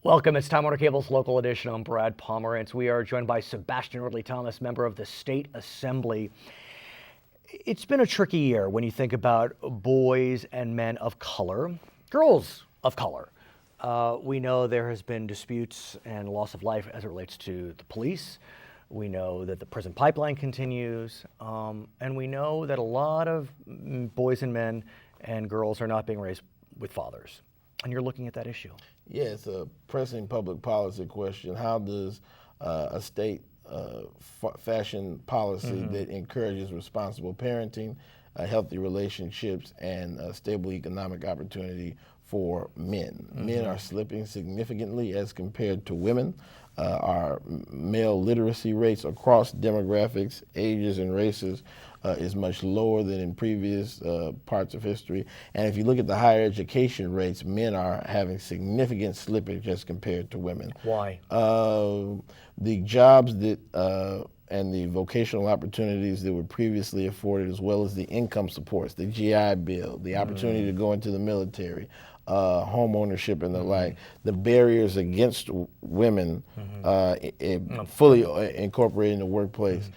Welcome. It's Time Warner Cable's Local Edition. I'm Brad Pomerance. We are joined by Sebastian Ridley-Thomas, member of the State Assembly. It's been a tricky year when you think about boys and men of color, girls of color. We know there has been disputes and loss of life as it relates to the police. We know that the prison pipeline continues, and we know that a lot of boys and men and girls are not being raised with fathers. And you're looking at that issue. Yeah, it's a pressing public policy question. How does a state fashion policy that encourages responsible parenting, healthy relationships, and stable economic opportunity for men? Men are slipping significantly as compared to women. Our male literacy rates across demographics, ages, and races is much lower than in previous parts of history. And if you look at the higher education rates, men are having significant slippage as compared to women. Why? The jobs that and the vocational opportunities that were previously afforded, as well as the income supports, the GI Bill, the opportunity to go into the military, home ownership and the like, the barriers against women fully incorporating the workplace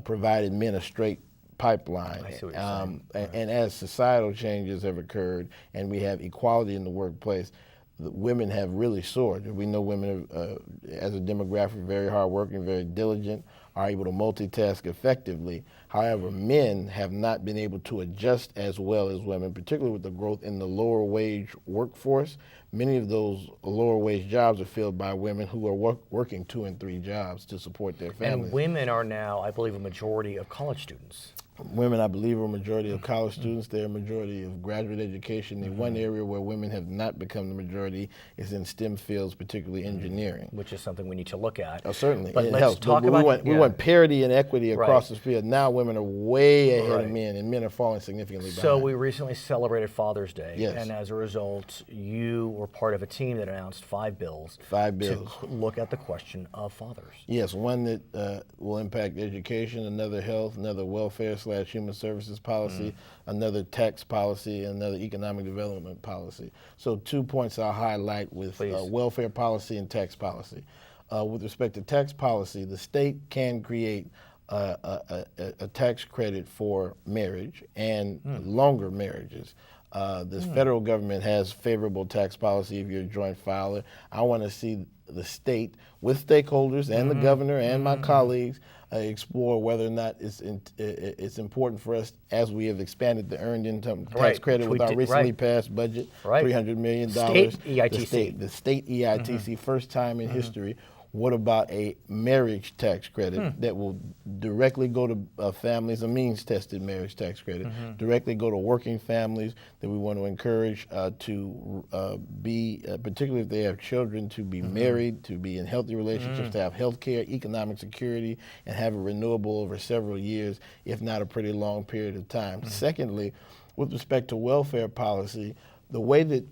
provided men a straight pipeline. I see what you're saying. And as societal changes have occurred and we have equality in the workplace, the women have really soared. We know women are, as a demographic, very hardworking, very diligent, are able to multitask effectively. However, men have not been able to adjust as well as women, particularly with the growth in the lower wage workforce. Many of those lower wage jobs are filled by women who are working 2 and 3 jobs to support their families. And women are now, I believe, a majority of college students. Women, I believe, are a majority of college students. They're a majority of graduate education. The one area where women have not become the majority is in STEM fields, particularly engineering. Which is something we need to look at. Oh, certainly. But it let's helps. talk But about we want parity and equity across Right. the field. Now women are way ahead Right. of men, and men are falling significantly behind. So we recently celebrated Father's Day, Yes. and as a result, you were part of a team that announced 5 bills. 5 bills. To look at the question of fathers. Yes, one that will impact education, another health, another welfare/human services policy, another tax policy, and another economic development policy. So 2 points I'll highlight with welfare policy and tax policy. With respect to tax policy, the state can create a tax credit for marriage and longer marriages. The federal government has favorable tax policy if you're a joint filer. I want to see the state, with stakeholders and the governor and my colleagues, explore whether or not it's important for us, as we have expanded the earned income tax credit with our recently passed budget, $300 million. State EITC. The state EITC, first time in history. What about a marriage tax credit that will directly go to families, a means-tested marriage tax credit, directly go to working families that we want to encourage to be, particularly if they have children, to be married, to be in healthy relationships, to have health care, economic security, and have it renewable over several years, if not a pretty long period of time. Secondly, with respect to welfare policy, the way that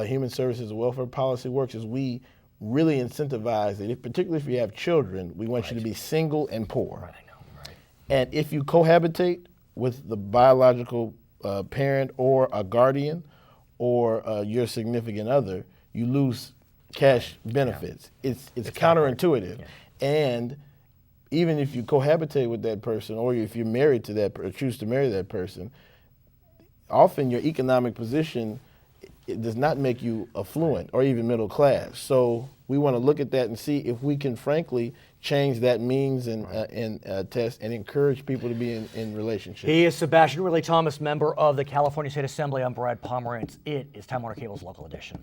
human services and welfare policy works is we really incentivize it. Particularly if you have children, we want you to be single and poor. And if you cohabitate with the biological parent or a guardian or your significant other, you lose cash benefits. It's counterintuitive. And even if you cohabitate with that person, or if you're married to that or choose to marry that person, often your economic position, it does not make you affluent or even middle class. So we want to look at that and see if we can, frankly, change that means and test and encourage people to be in relationships. He is Sebastian Ridley-Thomas, member of the California State Assembly. I'm Brad Pomerance. It is Time Warner Cable's Local Edition.